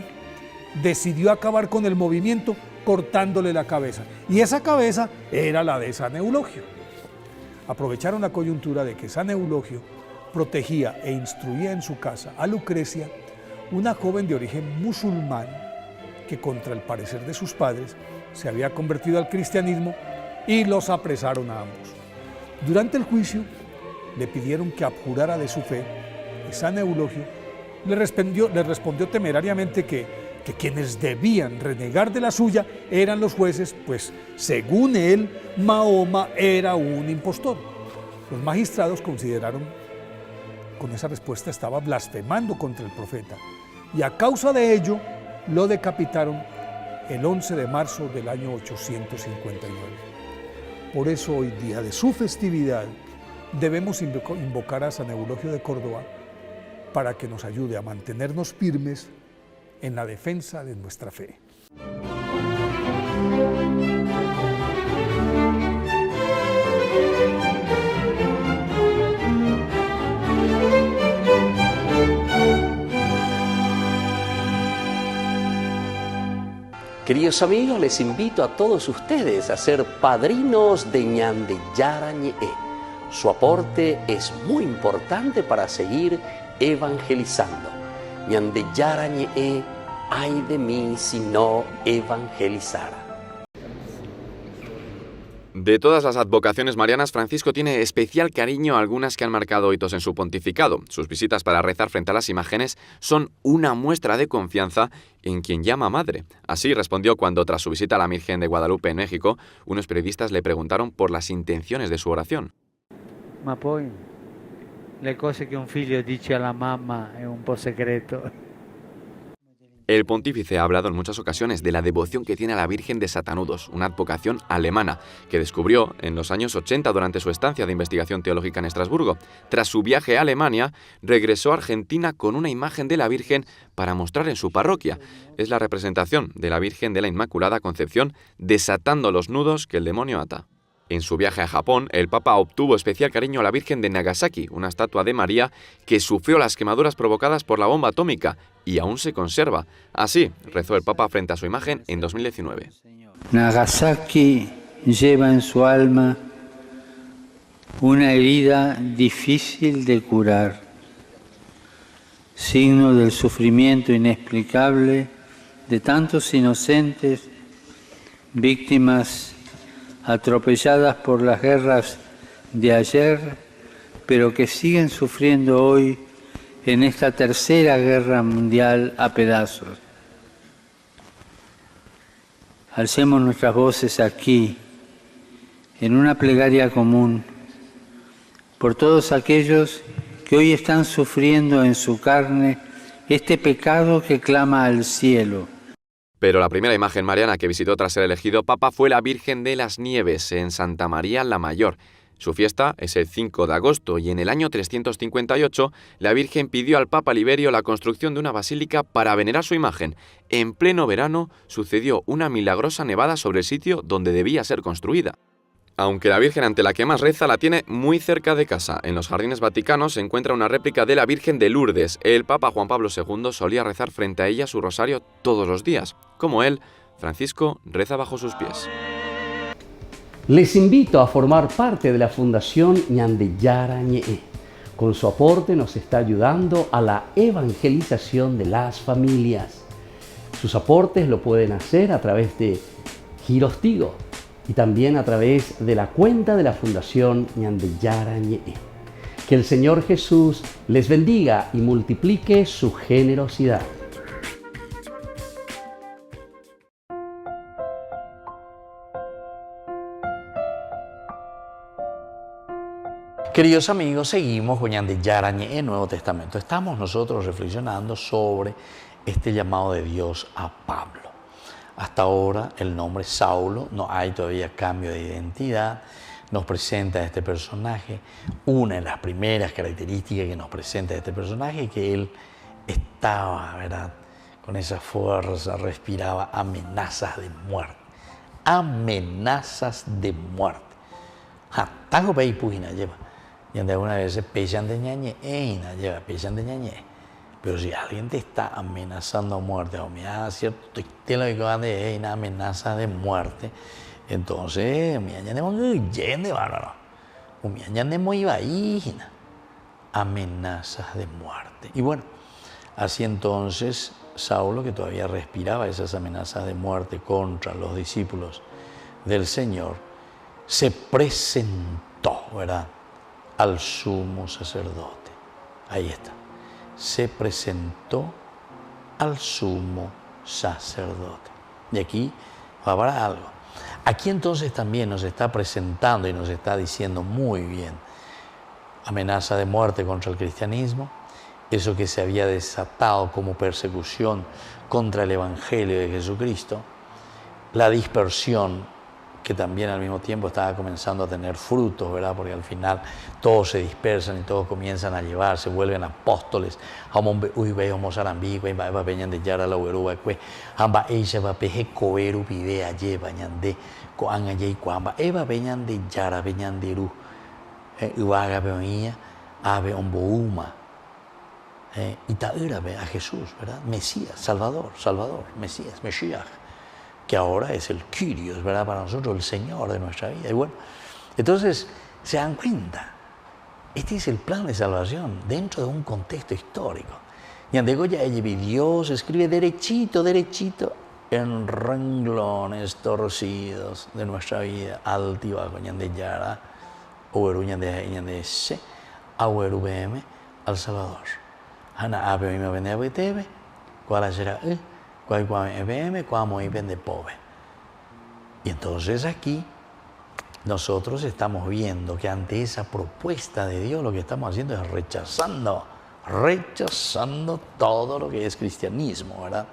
decidió acabar con el movimiento cortándole la cabeza. Y esa cabeza era la de San Eulogio. Aprovecharon la coyuntura de que San Eulogio protegía e instruía en su casa a Lucrecia, una joven de origen musulmán que, contra el parecer de sus padres, se había convertido al cristianismo, y los apresaron a ambos. Durante el juicio le pidieron que abjurara de su fe y San Eulogio le respondió temerariamente que quienes debían renegar de la suya eran los jueces, pues según él, Mahoma era un impostor. Los magistrados consideraron con esa respuesta estaba blasfemando contra el profeta, y a causa de ello lo decapitaron el 11 de marzo del año 859. Por eso hoy, día de su festividad, debemos invocar a San Eulogio de Córdoba para que nos ayude a mantenernos firmes en la defensa de nuestra fe. Queridos amigos, les invito a todos ustedes a ser padrinos de Ñande Yarañe. Su aporte es muy importante para seguir evangelizando. Ñande Yarañe, ay de mí si no evangelizara. De todas las advocaciones marianas, Francisco tiene especial cariño a algunas que han marcado hitos en su pontificado. Sus visitas para rezar frente a las imágenes son una muestra de confianza en quien llama madre. Así respondió cuando, tras su visita a la Virgen de Guadalupe en México, unos periodistas le preguntaron por las intenciones de su oración. Ma poi le cose che un figlio dice alla mamma è un po' segreto. El pontífice ha hablado en muchas ocasiones de la devoción que tiene a la Virgen de Satanudos, una advocación alemana que descubrió en los años 80 durante su estancia de investigación teológica en Estrasburgo. Tras su viaje a Alemania, regresó a Argentina con una imagen de la Virgen para mostrar en su parroquia. Es la representación de la Virgen de la Inmaculada Concepción desatando los nudos que el demonio ata. En su viaje a Japón, el Papa obtuvo especial cariño a la Virgen de Nagasaki, una estatua de María que sufrió las quemaduras provocadas por la bomba atómica y aún se conserva. Así rezó el Papa frente a su imagen en 2019. Nagasaki lleva en su alma una herida difícil de curar, signo del sufrimiento inexplicable de tantos inocentes, víctimas atropelladas por las guerras de ayer, pero que siguen sufriendo hoy en esta tercera guerra mundial a pedazos. Alcemos nuestras voces aquí, en una plegaria común, por todos aquellos que hoy están sufriendo en su carne este pecado que clama al cielo. Pero la primera imagen mariana que visitó tras ser elegido Papa fue la Virgen de las Nieves en Santa María la Mayor. Su fiesta es el 5 de agosto y en el año 358 la Virgen pidió al Papa Liberio la construcción de una basílica para venerar su imagen. En pleno verano sucedió una milagrosa nevada sobre el sitio donde debía ser construida. Aunque la Virgen ante la que más reza la tiene muy cerca de casa. En los jardines vaticanos se encuentra una réplica de la Virgen de Lourdes. El Papa Juan Pablo II solía rezar frente a ella su rosario todos los días. Como él, Francisco reza bajo sus pies. Les invito a formar parte de la Fundación Ñandeyara Ñe'e. Con su aporte nos está ayudando a la evangelización de las familias. Sus aportes lo pueden hacer a través de Giros Tigo y también a través de la cuenta de la Fundación Ñandeyara Ñe'e. Que el Señor Jesús les bendiga y multiplique su generosidad. Queridos amigos, seguimos con Ñandeyara Ñe'e, Nuevo Testamento. Estamos nosotros reflexionando sobre este llamado de Dios a Pablo. Hasta ahora el nombre Saulo, no hay todavía cambio de identidad, nos presenta a este personaje. Una de las primeras características que nos presenta a este personaje es que él estaba, ¿verdad?, con esa fuerza, respiraba amenazas de muerte. Amenazas de muerte. Tajo pei puina lleva. Y algunas veces pesan de ñañe, lleva, pesan de ñañe. Pero si alguien te está amenazando a muerte, o me da cierto una amenaza de muerte, entonces, mi añade muy yende, bárbaro. Mi añade muy vaína. Amenazas de muerte. Y bueno, así entonces, Saulo, que todavía respiraba esas amenazas de muerte contra los discípulos del Señor, se presentó, ¿verdad?, al sumo sacerdote. Ahí está. Se presentó al sumo sacerdote. Y aquí va para algo. Aquí entonces también nos está presentando y nos está diciendo muy bien, amenaza de muerte contra el cristianismo, eso que se había desatado como persecución contra el Evangelio de Jesucristo, la dispersión que también al mismo tiempo estaba comenzando a tener frutos, ¿verdad? Porque al final todos se dispersan y todos comienzan a llevar, se vuelven apóstoles. A Jesús, ¿verdad? Mesías, Salvador, Mesías, Mesías, que ahora es el Kyrios, ¿verdad?, para nosotros, el Señor de nuestra vida. Y bueno, entonces se dan cuenta, este es el plan de salvación dentro de un contexto histórico. Ñandego ya Dios escribe derechito en renglones torcidos de nuestra vida, altibajo, ñande Yara, Oweru ñande Se, Aweru BM, al Salvador. Hana Abe me vende BTV, cuál será cuál BM, cuál muy vende pobre. Y entonces aquí nosotros estamos viendo que ante esa propuesta de Dios lo que estamos haciendo es rechazando todo lo que es cristianismo, ¿verdad?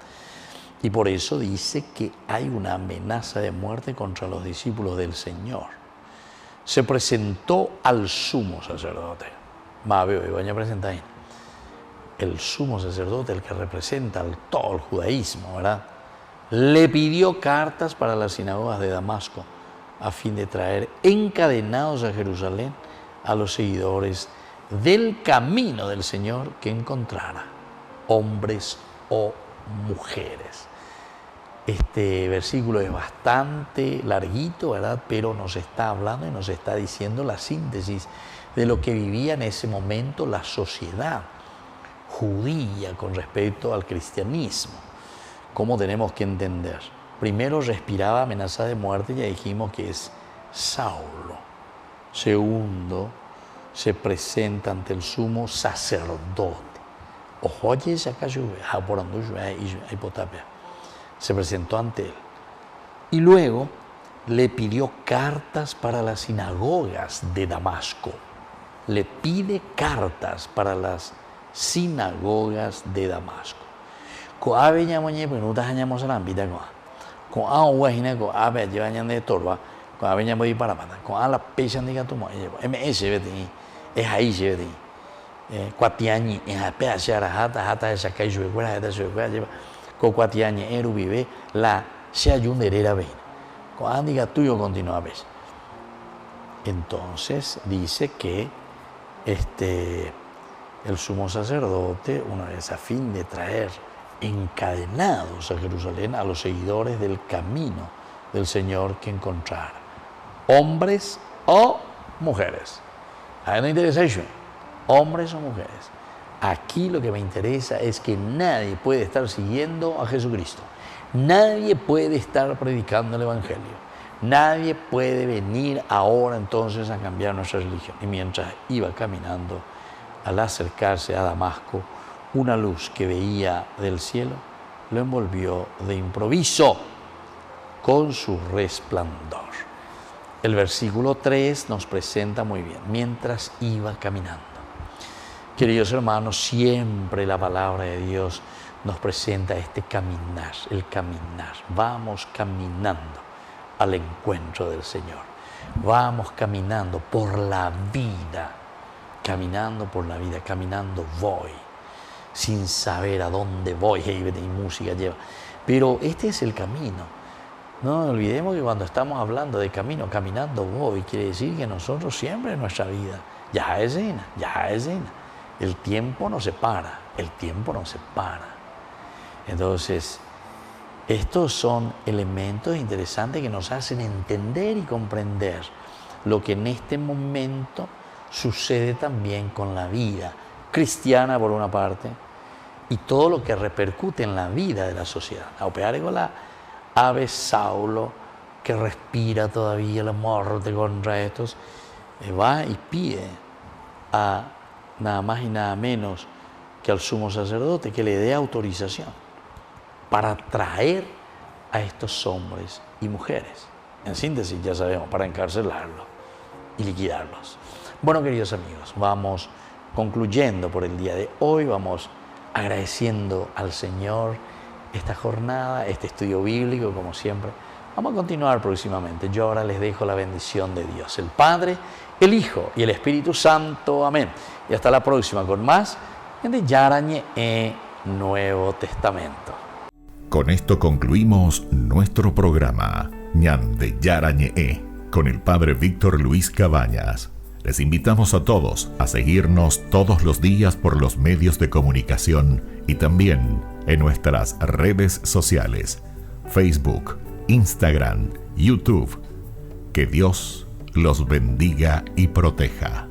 Y por eso dice que hay una amenaza de muerte contra los discípulos del Señor. Se presentó al sumo sacerdote. El sumo sacerdote, el que representa todo el judaísmo, ¿verdad? Le pidió cartas para las sinagogas de Damasco a fin de traer encadenados a Jerusalén a los seguidores del camino del Señor que encontrara, hombres o mujeres. Este versículo es bastante larguito, ¿verdad? Pero nos está hablando y nos está diciendo la síntesis de lo que vivía en ese momento la sociedad judía con respecto al cristianismo. ¿Cómo tenemos que entender? Primero, respiraba amenaza de muerte, ya dijimos que es Saulo. Segundo, se presenta ante el sumo sacerdote. Se presentó ante él. Y luego le pidió cartas para las sinagogas de Damasco. Le pide cartas para las sinagogas de Damasco. Coabe ñamoñe, pues no te hañamos la ambita con a guajina con abe llevan de torba con abe ñamo y para mata con a la pecha de gato mo ms vete es ahí se vete cuatiañi en a pecha hata esa que yo fuera de eso lleva con cuatiañi eru vive la se ayunderera ve con andiga tuyo continúa ves. Entonces dice que el sumo sacerdote, una vez a fin de traer encadenados a Jerusalén a los seguidores del camino del Señor que encontrara, hombres o mujeres. A mí no interesa eso, hombres o mujeres. Aquí lo que me interesa es que nadie puede estar siguiendo a Jesucristo, nadie puede estar predicando el Evangelio, nadie puede venir ahora entonces a cambiar nuestra religión. Y mientras iba caminando, al acercarse a Damasco, una luz que veía del cielo lo envolvió de improviso con su resplandor. El versículo 3 nos presenta muy bien, mientras iba caminando. Queridos hermanos, siempre la palabra de Dios nos presenta este caminar, el caminar. Vamos caminando al encuentro del Señor. Vamos caminando por la vida, caminando voy, sin saber a dónde voy, y música lleva. Pero este es el camino. No olvidemos que cuando estamos hablando de camino, caminando voy, quiere decir que nosotros siempre en nuestra vida, ya es cena. El tiempo no se para, Entonces, estos son elementos interesantes que nos hacen entender y comprender lo que en este momento sucede también con la vida cristiana por una parte y todo lo que repercute en la vida de la sociedad. A operar con la ave Saulo que respira todavía la muerte contra estos, va y pide a nada más y nada menos que al sumo sacerdote que le dé autorización para traer a estos hombres y mujeres. En síntesis, ya sabemos, para encarcelarlos y liquidarlos. Bueno, queridos amigos, vamos concluyendo por el día de hoy, vamos agradeciendo al Señor esta jornada, este estudio bíblico, como siempre. Vamos a continuar próximamente. Yo ahora les dejo la bendición de Dios, el Padre, el Hijo y el Espíritu Santo. Amén. Y hasta la próxima con más de Yarañe Nuevo Testamento. Con esto concluimos nuestro programa Ñande Yarañe con el Padre Víctor Luis Cabañas. Les invitamos a todos a seguirnos todos los días por los medios de comunicación y también en nuestras redes sociales, Facebook, Instagram, YouTube. Que Dios los bendiga y proteja.